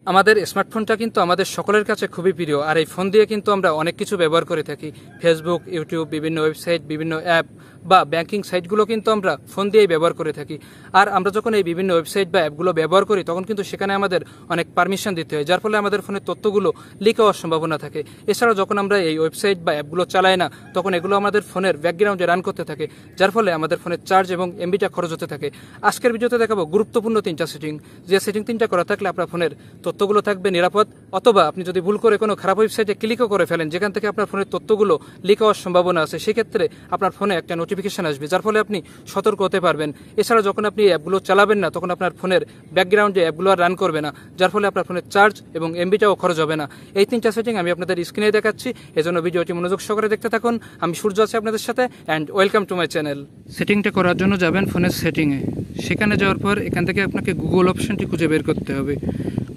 আমাদের স্মার্টফোনটা কিন্তু আমাদের সকলের কাছে খুবই প্রিয়, আর এই ফোন দিয়ে কিন্তু আমরা অনেক কিছু ব্যবহার করে থাকি। ফেসবুক, ইউটিউব, বিভিন্ন ওয়েবসাইট, বিভিন্ন অ্যাপ বা ব্যাংকিং সাইটগুলো কিন্তু আমরা ফোন দিয়েই ব্যবহার করে থাকি। আর আমরা যখন এই বিভিন্ন ওয়েবসাইট বা অ্যাপগুলো ব্যবহার করি তখন কিন্তু সেখানে আমাদের অনেক পারমিশন দিতে হয়, যার ফলে আমাদের ফোনের তথ্যগুলো লিক হওয়ার সম্ভাবনা থাকে। এছাড়াও যখন আমরা এই ওয়েবসাইট বা অ্যাপগুলো চালাই না তখন এগুলো আমাদের ফোনের ব্যাকগ্রাউন্ডে রান করতে থাকে, যার ফলে আমাদের ফোনের চার্জ এবং এমবিটা খরচ হতে থাকে। আজকের ভিডিওতে দেখাবো গুরুত্বপূর্ণ 3টা সেটিং, যে সেটিং 3টা করা থাকলে আপনার ফোনের তথ্যগুলো থাকবে নিরাপদ, অথবা আপনি যদি ভুল করে কোনো খারাপ ওয়েবসাইটে ক্লিকও করে ফেলেন যেখান থেকে আপনার ফোনের তথ্যগুলো লিক হওয়ার সম্ভাবনা আছে, সেক্ষেত্রে আপনার ফোনে একটা নোটিফিকেশন আসবে, যার ফলে আপনি সতর্ক হতে পারবেন। এছাড়া যখন আপনি অ্যাপগুলো চালাবেন না তখন আপনার ফোনের ব্যাকগ্রাউন্ডে অ্যাপগুলো আর রান করবে না, যার ফলে আপনার ফোনের চার্জ এবং এমবিটাও খরচ হবে না। এই 3টা সেটিং আমি আপনাদের স্ক্রিনে দেখাচ্ছি, এজন্য ভিডিওটি মনোযোগ সহকারে দেখতে থাকুন। আমি সূর্য আছি আপনাদের সাথে, and welcome to my channel. সেটিংটা করার জন্য যাবেন ফোনের সেটিংয়ে। সেখানে যাওয়ার পর এখান থেকে আপনাকে গুগল অপশনটি খুঁজে বের করতে হবে।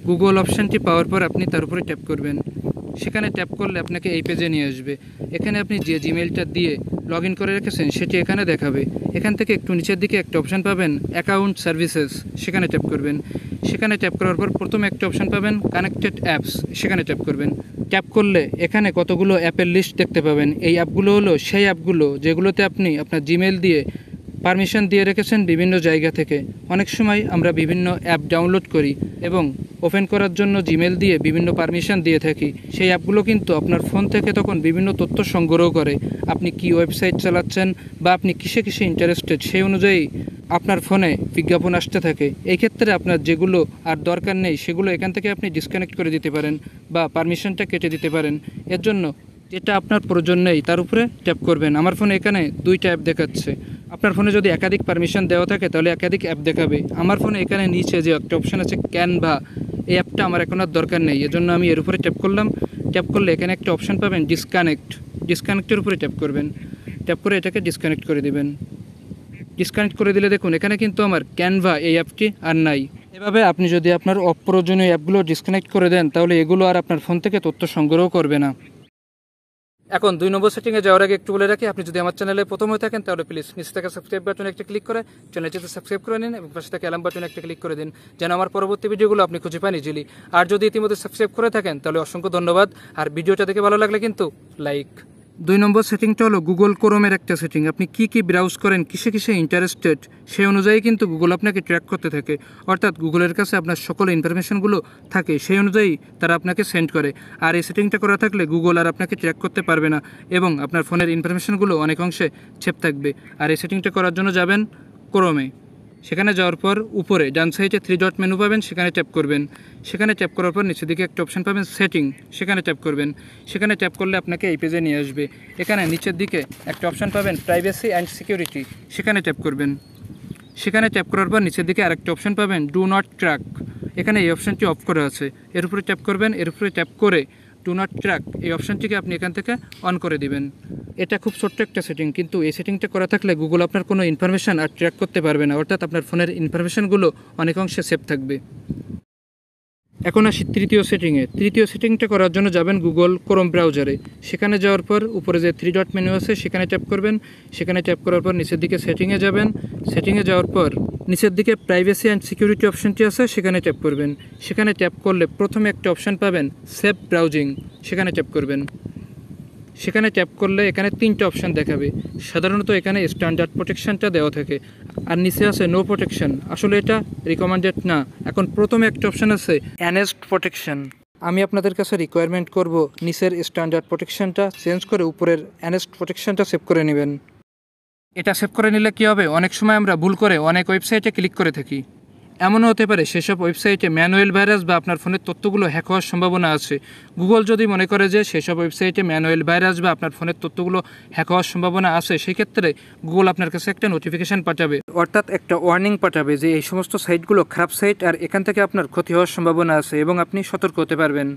গুগল অপশনটি পাওয়ার পর আপনি তার উপরে ট্যাপ করবেন। সেখানে ট্যাপ করলে আপনাকে এই পেজে নিয়ে আসবে। এখানে আপনি যে জিমেইলটা দিয়ে লগ ইন করে রেখেছেন সেটি এখানে দেখাবে। এখান থেকে একটু নিচের দিকে একটা অপশন পাবেন অ্যাকাউন্ট সার্ভিসেস, সেখানে ট্যাপ করবেন। সেখানে ট্যাপ করার পর প্রথমে একটা অপশন পাবেন কানেক্টেড অ্যাপস, সেখানে ট্যাপ করবেন। ট্যাপ করলে এখানে কতগুলো অ্যাপের লিস্ট দেখতে পাবেন। এই অ্যাপগুলো হলো সেই অ্যাপগুলো যেগুলোতে আপনি আপনার জিমেইল দিয়ে পারমিশন দিয়ে রেখেছেন বিভিন্ন জায়গা থেকে। অনেক সময় আমরা বিভিন্ন অ্যাপ ডাউনলোড করি এবং ওপেন করার জন্য জিমেল দিয়ে বিভিন্ন পারমিশন দিয়ে থাকি। সেই অ্যাপগুলো কিন্তু আপনার ফোন থেকে তখন বিভিন্ন তথ্য সংগ্রহ করে। আপনি কি ওয়েবসাইট চালাচ্ছেন বা আপনি কিসে কিসে ইন্টারেস্টেড সেই অনুযায়ী আপনার ফোনে বিজ্ঞাপন আসতে থাকে। এই ক্ষেত্রে আপনার যেগুলো আর দরকার নেই সেগুলো এখান থেকে আপনি ডিসকানেক্ট করে দিতে পারেন বা পারমিশনটা কেটে দিতে পারেন। এর জন্য যেটা আপনার প্রয়োজন নেই তার উপরে ট্যাপ করবেন। আমার ফোনে এখানে 2টা অ্যাপ দেখাচ্ছে। আপনার ফোনে যদি একাধিক পারমিশন দেওয়া থাকে তাহলে একাধিক অ্যাপ দেখাবে। আমার ফোনে এখানে নিচে যে একটা অপশন আছে ক্যানভা, এই অ্যাপটা আমার এখন আর দরকার নেই, এজন্য আমি এর উপরে ট্যাপ করলাম। ট্যাপ করলে এখানে একটা অপশন পাবেন ডিসকানেক্টের উপরে ট্যাপ করবেন। ট্যাপ করে এটাকে ডিসকানেক্ট করে দেবেন। ডিসকানেক্ট করে দিলে দেখুন এখানে কিন্তু আমার ক্যানভা এই অ্যাপটি আর নাই। এভাবে আপনি যদি আপনার অপ্রয়োজনীয় অ্যাপগুলো ডিসকানেক্ট করে দেন তাহলে এগুলো আর আপনার ফোন থেকে তথ্য সংগ্রহ করবে না। এখন 2 নম্বর সেটিংয়ে যাওয়ার আগে একটু বলে রাখি, আপনি যদি আমার চ্যানেলে প্রথম হয়ে থাকেন তাহলে প্লিজ নিচে থাকা সাবস্ক্রাইব বাটনে একটা ক্লিক করে চ্যানেলটিতে সাবস্ক্রাইব করে নিন এবং পাশে থাকা অ্যালার্ম বাটনে একটা ক্লিক করে দিন, যেন আমার পরবর্তী ভিডিওগুলো আপনি খুঁজে পান ইজিলি। আর যদি ইতিমধ্যে সাবস্ক্রাইব করে থাকেন তাহলে অসংখ্য ধন্যবাদ, আর ভিডিওটা দেখে ভালো লাগলে কিন্তু লাইক। 2 নম্বর সেটিংটা হলো গুগল ক্রোমের একটা সেটিং। আপনি কি ব্রাউজ করেন, কিসে কিসে ইন্টারেস্টেড সেই অনুযায়ী কিন্তু গুগল আপনাকে ট্র্যাক করতে থাকে। অর্থাৎ গুগলের কাছে আপনার সকল ইনফরমেশনগুলো থাকে, সেই অনুযায়ী তারা আপনাকে সেন্ড করে। আর এই সেটিংটা করা থাকলে গুগল আর আপনাকে ট্র্যাক করতে পারবে না এবং আপনার ফোনের ইনফরমেশনগুলো অনেক অংশে সেভ থাকবে। আর এই সেটিংটা করার জন্য যাবেন ক্রোমে। সেখানে যাওয়ার পর উপরে ডান সাইডে 3 ডট মেনু পাবেন, সেখানে ট্যাপ করবেন। সেখানে ট্যাপ করার পর নিচের দিকে একটা অপশন পাবেন সেটিং, সেখানে ট্যাপ করবেন। সেখানে ট্যাপ করলে আপনাকে এই পেজে নিয়ে আসবে। এখানে নিচের দিকে একটা অপশন পাবেন প্রাইভেসি অ্যান্ড সিকিউরিটি, সেখানে ট্যাপ করবেন। সেখানে ট্যাপ করার পর নিচের দিকে আরেকটা অপশন পাবেন ডু নট ট্র্যাক, এখানে এই অপশনটি অফ করা আছে। এর উপরে ট্যাপ করবেন। এর উপরে ট্যাপ করে ডু নট ট্র্যাক এই অপশনটিকে আপনি এখান থেকে অন করে দিবেন। এটা খুব ছোট্ট একটা সেটিং, কিন্তু এই সেটিংটা করা থাকলে গুগল আপনার কোনো ইনফরমেশন আর ট্র্যাক করতে পারবে না, অর্থাৎ আপনার ফোনের ইনফরমেশনগুলো অনেক অংশে সেভ থাকবে। এখন আসি তৃতীয় সেটিংয়ে। তৃতীয় সেটিংটা করার জন্য যাবেন গুগল ক্রোম ব্রাউজারে। সেখানে যাওয়ার পর উপরে যে 3 ডট মেনু আছে সেখানে ট্যাপ করবেন। সেখানে ট্যাপ করার পর নিচের দিকে সেটিংয়ে যাবেন। সেটিংয়ে যাওয়ার পর নিচের দিকে প্রাইভেসি অ্যান্ড সিকিউরিটি অপশনটি আছে, সেখানে ট্যাপ করবেন। সেখানে ট্যাপ করলে প্রথমে একটা অপশন পাবেন সেভ ব্রাউজিং, সেখানে ট্যাপ করবেন। সেখানে ট্যাপ করলে এখানে 3টা অপশান দেখাবে। সাধারণত এখানে স্ট্যান্ডার্ড প্রোটেকশনটা দেওয়া থাকে আর নিচে আছে নো প্রোটেকশন, আসলে এটা রিকমেন্ডেড না। এখন প্রথমে একটা অপশান আছে এনহেন্সড প্রোটেকশন। আমি আপনাদের কাছে রিকোয়ারমেন্ট করব নিচের স্ট্যান্ডার্ড প্রোটেকশনটা চেঞ্জ করে উপরের এনহেন্সড প্রোটেকশনটা সেভ করে নেবেন। এটা সেভ করে নিলে কী হবে, অনেক সময় আমরা ভুল করে অনেক ওয়েবসাইটে ক্লিক করে থাকি। এমনও হতে পারে সেসব ওয়েবসাইটে ম্যানুয়াল ভাইরাস বা আপনার ফোনের তথ্যগুলো হ্যাক হওয়ার সম্ভাবনা আছে। গুগল যদি মনে করে যে সেসব ওয়েবসাইটে ম্যানুয়াল ভাইরাস বা আপনার ফোনের তথ্যগুলো হ্যাক হওয়ার সম্ভাবনা আছে, সেই ক্ষেত্রে গুগল আপনার কাছে একটা নোটিফিকেশান পাঠাবে, অর্থাৎ একটা ওয়ার্নিং পাঠাবে যে এই সমস্ত সাইটগুলো খারাপ সাইট আর এখান থেকে আপনার ক্ষতি হওয়ার সম্ভাবনা আছে এবং আপনি সতর্ক হতে পারবেন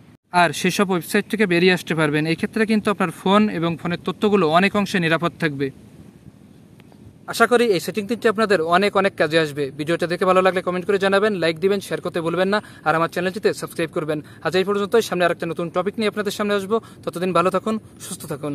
আর সেসব ওয়েবসাইট থেকে বেরিয়ে আসতে পারবেন। এই ক্ষেত্রে কিন্তু আপনার ফোন এবং ফোনের তথ্যগুলো অনেক অংশে নিরাপদ থাকবে। আশা করি এই সেটিং 3টি আপনাদের অনেক কাজে আসবে। ভিডিওটা দেখে ভালো লাগলে কমেন্ট করে জানাবেন, লাইক দিবেন, শেয়ার করতে ভুলবেন না, আর আমার চ্যানেলটিতে সাবস্ক্রাইব করবেন। আজ এই পর্যন্তই, সামনে আরেকটা নতুন টপিক নিয়ে আপনাদের সামনে আসবো। ততদিন ভালো থাকুন, সুস্থ থাকুন।